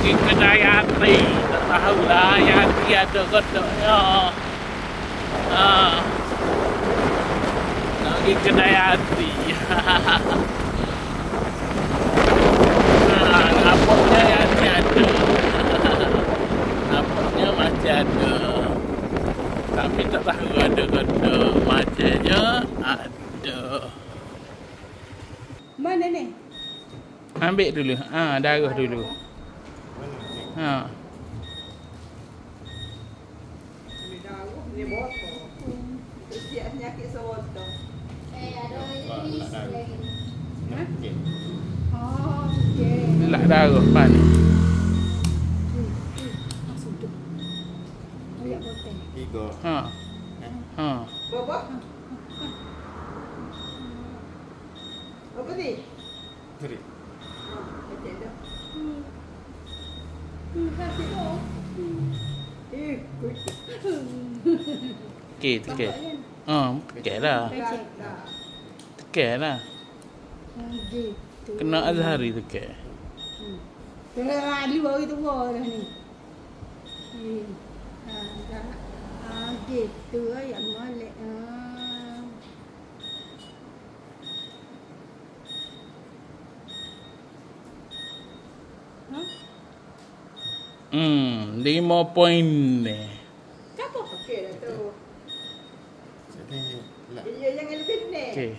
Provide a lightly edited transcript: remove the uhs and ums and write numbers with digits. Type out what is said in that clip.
pergi kedai hati. Tak tahulah yang hati ada kodoknya. Nak pergi kedai hati. Nampaknya yang hati ada. Nampaknya masih ada. Tapi tak tahu ada kodok. Macamnya ada. Mana ni? Ambil dulu. Darah dulu. Ha. Ni darah, ni botol. Siap penyakit sewotol. Ada list lagi. Oh, okey. Lelak darah mana? Masuk tu. Ayat botol. 3. Ha. Berapa? Berapa ni? 3. Okey dah. Kasih tu. Ikut. Okey, tekek. Tekek lah. Dah, dah. Tekek lah. Gitu. Kena Azhari tekek. Tengah ali baru tu dah ni. Dah. Gitu yang molek. Ha? 5 poin ni. Kenapa? Okey dah tu. Jadi Ya, jangan lebih ni. Okey.